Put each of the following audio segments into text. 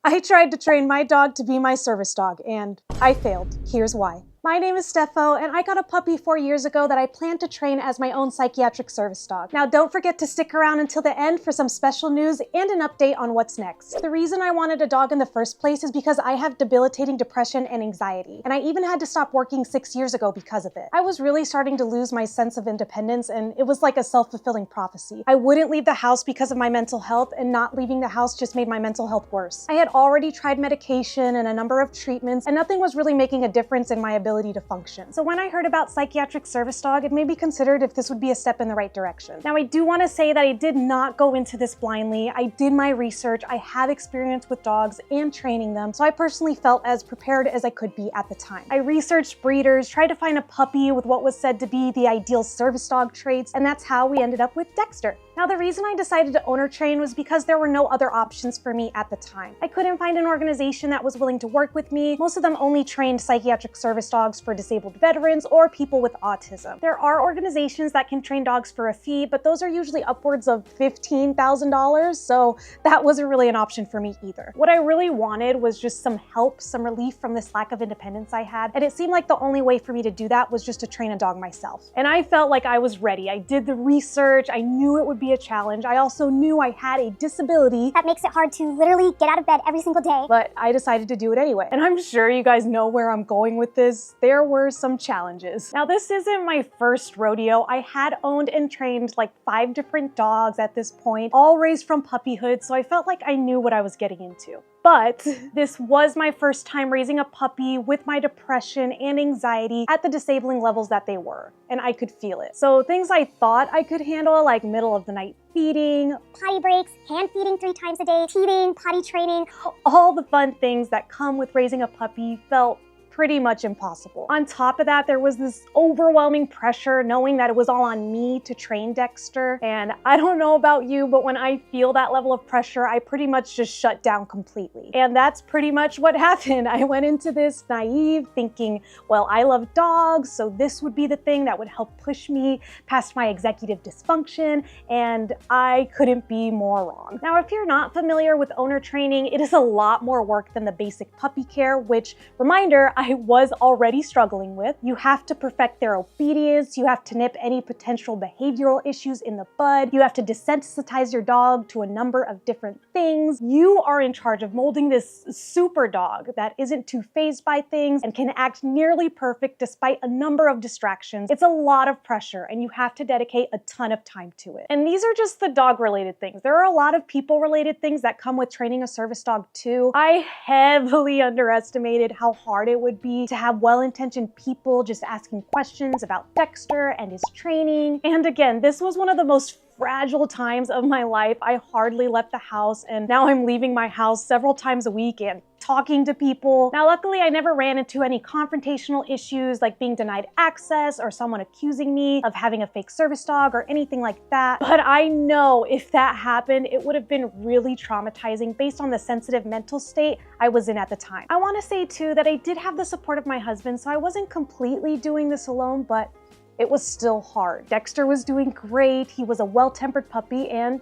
I tried to train my dog to be my service dog, and I failed. Here's why. My name is Steffo, and I got a puppy 4 years ago that I plan to train as my own psychiatric service dog. Now, don't forget to stick around until the end for some special news and an update on what's next. The reason I wanted a dog in the first place is because I have debilitating depression and anxiety, and I even had to stop working 6 years ago because of it. I was really starting to lose my sense of independence, and it was like a self-fulfilling prophecy. I wouldn't leave the house because of my mental health, and not leaving the house just made my mental health worse. I had already tried medication and a number of treatments, and nothing was really making a difference in my ability to function. So when I heard about psychiatric service dog, it made me consider if this would be a step in the right direction. Now, I do want to say that I did not go into this blindly. I did my research. I have experience with dogs and training them, so I personally felt as prepared as I could be at the time. I researched breeders, tried to find a puppy with what was said to be the ideal service dog traits, and that's how we ended up with Dexter. Now, the reason I decided to owner train was because there were no other options for me at the time. I couldn't find an organization that was willing to work with me. Most of them only trained psychiatric service dogs for disabled veterans or people with autism. There are organizations that can train dogs for a fee, but those are usually upwards of $15,000, so that wasn't really an option for me either. What I really wanted was just some help, some relief from this lack of independence I had, and it seemed like the only way for me to do that was just to train a dog myself. And I felt like I was ready. I did the research. I knew it would be a challenge. I also knew I had a disability that makes it hard to literally get out of bed every single day. But I decided to do it anyway. And I'm sure you guys know where I'm going with this. There were some challenges. Now, this isn't my first rodeo. I had owned and trained like 5 different dogs at this point, all raised from puppyhood, so I felt like I knew what I was getting into. But this was my first time raising a puppy with my depression and anxiety at the disabling levels that they were, and I could feel it. So things I thought I could handle, like middle of the night feeding, potty breaks, hand feeding 3 times a day, teething, potty training, all the fun things that come with raising a puppy felt pretty much impossible. On top of that, there was this overwhelming pressure knowing that it was all on me to train Dexter. And I don't know about you, but when I feel that level of pressure, I pretty much just shut down completely. And that's pretty much what happened. I went into this naive thinking, well, I love dogs, so this would be the thing that would help push me past my executive dysfunction, and I couldn't be more wrong. Now, if you're not familiar with owner training, it is a lot more work than the basic puppy care, which, reminder, I was already struggling with. You have to perfect their obedience, you have to nip any potential behavioral issues in the bud, you have to desensitize your dog to a number of different things. You are in charge of molding this super dog that isn't too fazed by things and can act nearly perfect despite a number of distractions. It's a lot of pressure, and you have to dedicate a ton of time to it. And these are just the dog-related things. There are a lot of people-related things that come with training a service dog too. I heavily underestimated how hard it would be to have well-intentioned people just asking questions about Dexter and his training. And again, this was one of the most fragile times of my life. I hardly left the house, and now I'm leaving my house several times a week and talking to people. Now, luckily, I never ran into any confrontational issues like being denied access or someone accusing me of having a fake service dog or anything like that. But I know if that happened, it would have been really traumatizing based on the sensitive mental state I was in at the time. I want to say too that I did have the support of my husband, so I wasn't completely doing this alone, but it was still hard. Dexter was doing great. He was a well-tempered puppy, and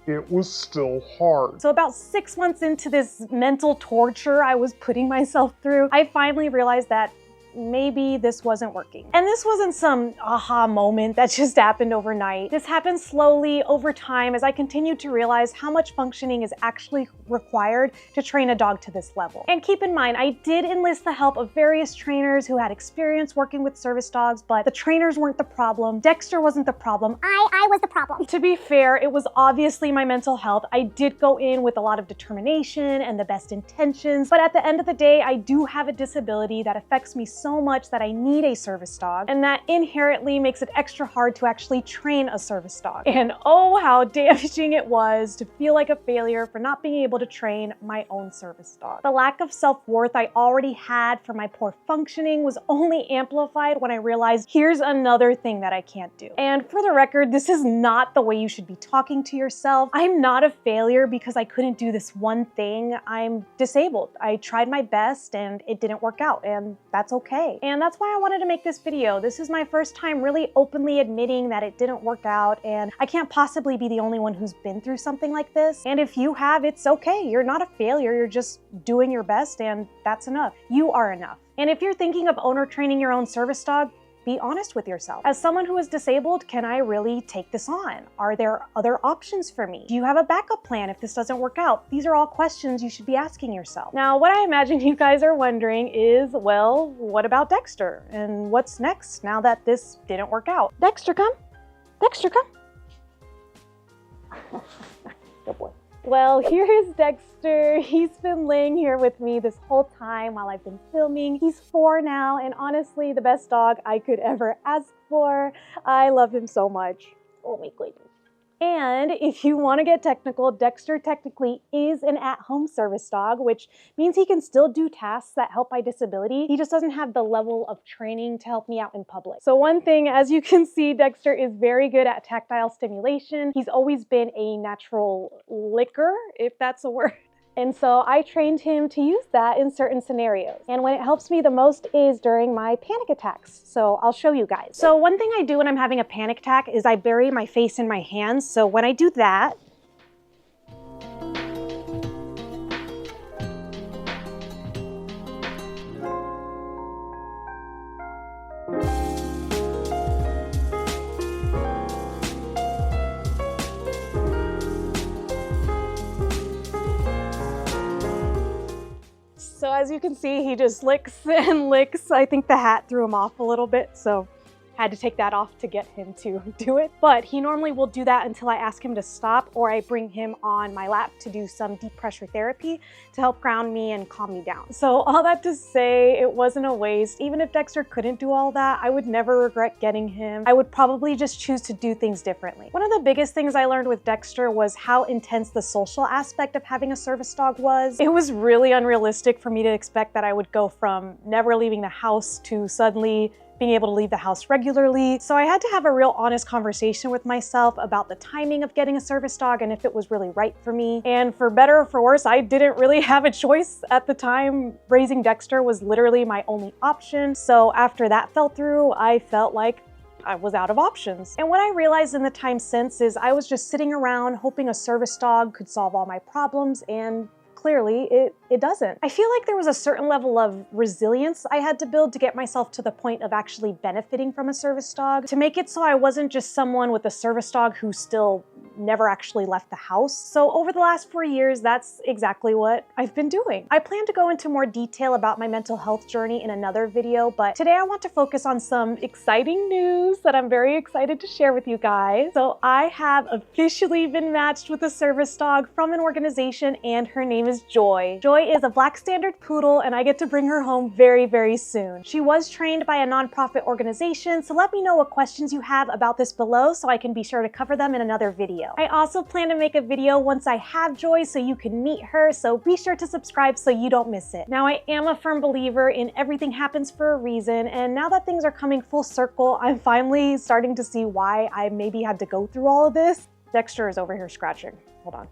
it was still hard. So about 6 months into this mental torture I was putting myself through, I finally realized that maybe this wasn't working. And this wasn't some aha moment that just happened overnight. This happened slowly over time as I continued to realize how much functioning is actually required to train a dog to this level. And keep in mind, I did enlist the help of various trainers who had experience working with service dogs, but the trainers weren't the problem. Dexter wasn't the problem. I was the problem. To be fair, it was obviously my mental health. I did go in with a lot of determination and the best intentions, but at the end of the day, I do have a disability that affects me so much that I need a service dog, and that inherently makes it extra hard to actually train a service dog. And oh, how damaging it was to feel like a failure for not being able to train my own service dog. The lack of self-worth I already had for my poor functioning was only amplified when I realized here's another thing that I can't do. And for the record, this is not the way you should be talking to yourself. I'm not a failure because I couldn't do this one thing. I'm disabled. I tried my best and it didn't work out, and that's okay. And that's why I wanted to make this video. This is my first time really openly admitting that it didn't work out, and I can't possibly be the only one who's been through something like this. And if you have, it's okay. okay. You're not a failure. You're just doing your best, and that's enough. You are enough. And if you're thinking of owner training your own service dog, be honest with yourself. As someone who is disabled, can I really take this on? Are there other options for me? Do you have a backup plan if this doesn't work out? These are all questions you should be asking yourself. Now, what I imagine you guys are wondering is, well, what about Dexter? And what's next now that this didn't work out? Dexter, come. Dexter, come. Good boy. Well, here's Dexter. He's been laying here with me this whole time while I've been filming. He's 4 now, and honestly, the best dog I could ever ask for. I love him so much. Oh my goodness. And if you want to get technical, Dexter technically is an at-home service dog, which means he can still do tasks that help my disability. He just doesn't have the level of training to help me out in public. So one thing, as you can see, Dexter is very good at tactile stimulation. He's always been a natural licker, if that's a word. And so I trained him to use that in certain scenarios. And when it helps me the most is during my panic attacks. So I'll show you guys. So one thing I do when I'm having a panic attack is I bury my face in my hands. So when I do that, so as you can see, he just licks and licks. I think the hat threw him off a little bit, so had to take that off to get him to do it. But he normally will do that until I ask him to stop, or I bring him on my lap to do some deep pressure therapy to help ground me and calm me down. So all that to say, it wasn't a waste. Even if Dexter couldn't do all that, I would never regret getting him. I would probably just choose to do things differently. One of the biggest things I learned with Dexter was how intense the social aspect of having a service dog was. It was really unrealistic for me to expect that I would go from never leaving the house to suddenly being able to leave the house regularly. So I had to have a real honest conversation with myself about the timing of getting a service dog and if it was really right for me. And for better or for worse, I didn't really have a choice at the time. Raising Dexter was literally my only option. So after that fell through, I felt like I was out of options. And what I realized in the time since is I was just sitting around hoping a service dog could solve all my problems, and clearly it doesn't. I feel like there was a certain level of resilience I had to build to get myself to the point of actually benefiting from a service dog, to make it so I wasn't just someone with a service dog who still never actually left the house. So over the last 4 years, that's exactly what I've been doing. I plan to go into more detail about my mental health journey in another video, but today I want to focus on some exciting news that I'm very excited to share with you guys. So I have officially been matched with a service dog from an organization, and her name is Joy. Joy is a Black Standard Poodle, and I get to bring her home very, very soon. She was trained by a nonprofit organization, so let me know what questions you have about this below so I can be sure to cover them in another video. I also plan to make a video once I have Joy so you can meet her, so be sure to subscribe so you don't miss it. Now, I am a firm believer in everything happens for a reason, and now that things are coming full circle, I'm finally starting to see why I maybe had to go through all of this. Dexter is over here scratching. Hold on.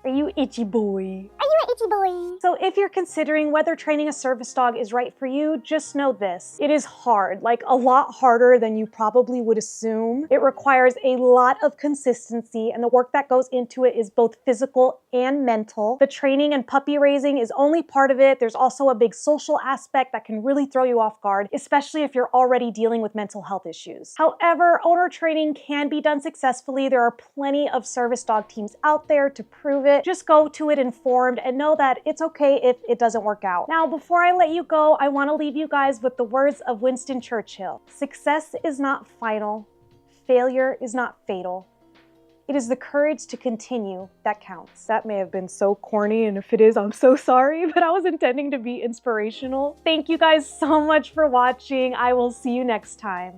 Are you itchy boy? Are you an itchy boy? So if you're considering whether training a service dog is right for you, just know this. It is hard, like a lot harder than you probably would assume. It requires a lot of consistency, and the work that goes into it is both physical and mental. The training and puppy raising is only part of it. There's also a big social aspect that can really throw you off guard, especially if you're already dealing with mental health issues. However, owner training can be done successfully. There are plenty of service dog teams out there to prove it. Just go to it informed and know that it's okay if it doesn't work out. Now, before I let you go, I want to leave you guys with the words of Winston Churchill. Success is not final. Failure is not fatal. It is the courage to continue that counts. That may have been so corny, and if it is, I'm so sorry, but I was intending to be inspirational. Thank you guys so much for watching. I will see you next time.